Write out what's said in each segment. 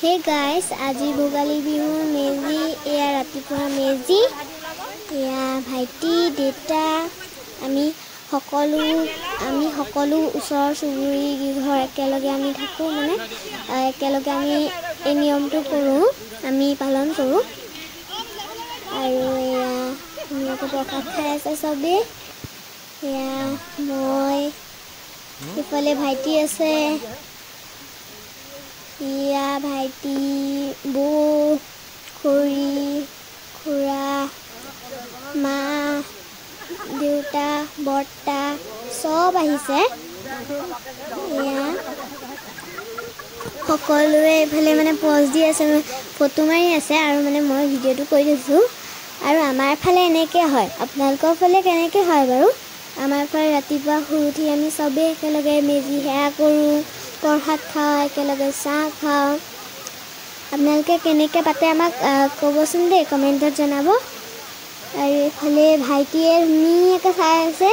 Hey guys, আজি ভোগালী বিহু মেজি এয়া ৰাতিপুৱা মেজি এয়া ভাইটি দেউতা আমি সকলো ওচৰৰ চুবুৰী ঘৰ একেলগে আমি থাকো মানে একেলগে আমি এই নিয়মটো কৰো আমি পালন কৰো আৰু এয়া ধুনীয়াকৈ প্ৰসাদ খাই আছে সবে এয়া মই ইফালে ভাইটি আছে ইয়া ভাইটি বো খুৰা মা দেউতা বৰ্তা সব আহিছে ইয়া সকলোৱে ইফালে মানে পজ দি আছে ফটো মাৰি আছে আৰু মানে মই ভিডিওটো কৰি দিছো আৰু আমাৰ ফালে এনেকৈ হয় আপোনালোকৰ ফালে কেনেকৈ হয় বাৰু আমাৰ ফালে ৰাতিপুৱা শুই উঠি আমি সবে একেলগে মেজি সেৱা কৰোঁ প্ৰসাদ খাওঁ একেলগে চাহ খাওঁ আপোনালোকে কেনেকৈ পাতে আমাক ক'বচোন দেই কমেণ্টত জনাব আৰু এইফালে ভাইটিয়ে ধুনীয়াকৈ চাই আছে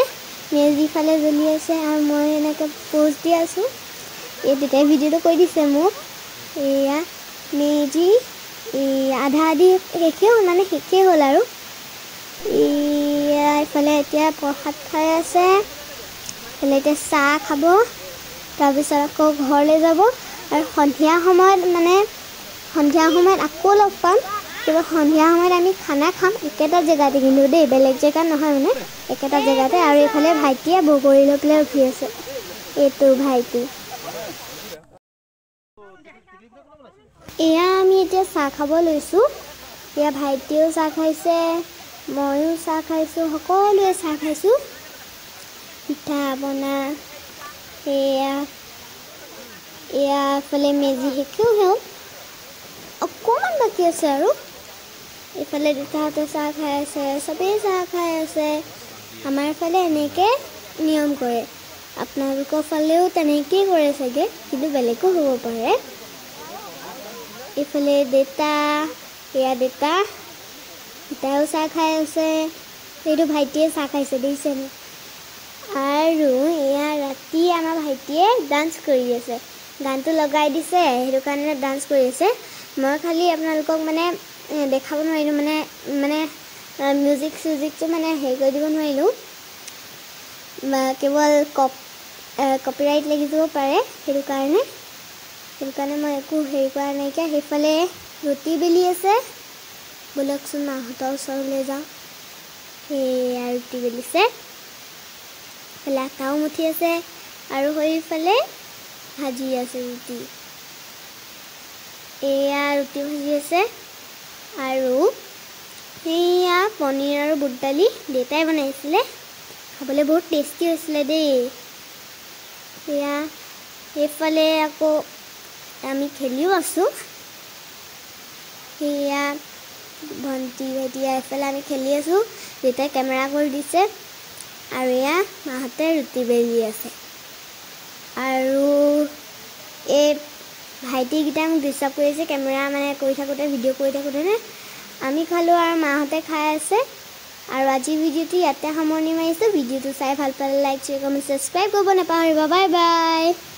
মেজি ফালে জ্বলি আছে আৰু মই এনেকৈ পোজ দি আছোঁ এই তেতিয়াই ভিডিঅ'টো কৰি দিছে মোক এয়া মেজি আধা আধি শেষেই হ'ল আৰু এইফালে এতিয়া প্ৰসাদ খাই আছে এইফালে এতিয়া চাহ খাব তাৰপিছত আকৌ ঘৰলৈ যাব আৰু সন্ধিয়া সময়ত আকৌ লগ পাম কিন্তু সন্ধিয়া সময়ত আমি খানা খাম একেটা জেগাতে কিন্তু দেই বেলেগ জেগাত নহয় মানে একেটা জেগাতে আৰু এইফালে ভাইটিয়ে বগৰী লৈ পেলাই উঠি আছে এইটো ভাইটি এয়া আমি এতিয়া চাহ খাব লৈছোঁ এয়া ভাইটিয়েও চাহ খাইছে ময়ো চাহ খাইছোঁ সকলোৱে চাহ খাইছোঁ পিঠা পনা এফালে মেজি শেষেও হ'ল অকণমান বাকী আছে আৰু এইফালে দেউতাহঁতে চাহ খাই আছে সবেই চাহ খাই আছে আমাৰ ফালে এনেকৈ নিয়ম কৰে আপোনালোকৰ ফালেও তেনেকেই কৰে চাগে কিন্তু বেলেগো হ'ব পাৰে এইফালে দেউতাও চাহ খাই আছে এইটো ভাইটিয়ে চাহ খাইছে দেখিছেনে আৰু এয়া ৰাতি আমাৰ ভাইটিয়ে ডান্স কৰি আছে গানটো লগাই দিছে সেইটো কাৰণে ডান্স কৰি আছে মই খালি আপোনালোকক মানে দেখাব নোৱাৰিলোঁ মানে মিউজিকটো মানে হেৰি কৰি দিব নোৱাৰিলোঁ কেৱল কপিৰাইট লাগি যাব পাৰে সেইটো কাৰণে মই একো হেৰি কৰা নাইকিয়া সেইফালে ৰুটি বেলি আছে ব'লকচোন মাহঁতৰ ওচৰলৈ যাওঁ সেয়া ৰুটি বেলিছে এইফালে আটাও মুঠি আছে আৰু সেইফালে ভাজি আছে ৰুটি এয়া ৰুটি ভাজি আছে আৰু সেয়া পনীৰ আৰু বুট দালি দেউতাই বনাইছিলে খাবলৈ বহুত টেষ্টি হৈছিলে দেই সেয়া সেইফালে আকৌ আমি খেলিও আছোঁ সেয়া ভণ্টি ভাইটি এইফালে আমি খেলি আছোঁ দেউতাই কেমেৰা কৰি দিছে আৰু এয়া মাহঁতে ৰুটি বেলি আছে আৰু এই ভাইটিকেইটা মোক ডিষ্টাৰ্ব কৰি আছে কেমেৰা কৰি থাকোঁতে ভিডিঅ' কৰি থাকোঁতে আমি খালোঁ আৰু মাহঁতে খাই আছে আৰু আজি ভিডিঅ'টো ইয়াতে সামৰণি মাৰিছোঁ ভিডিঅ'টো চাই ভাল পালে লাইক শ্বেয়াৰ কমেণ্ট ছাবস্ক্ৰাইব কৰিব নাপাহৰিব বাই বাই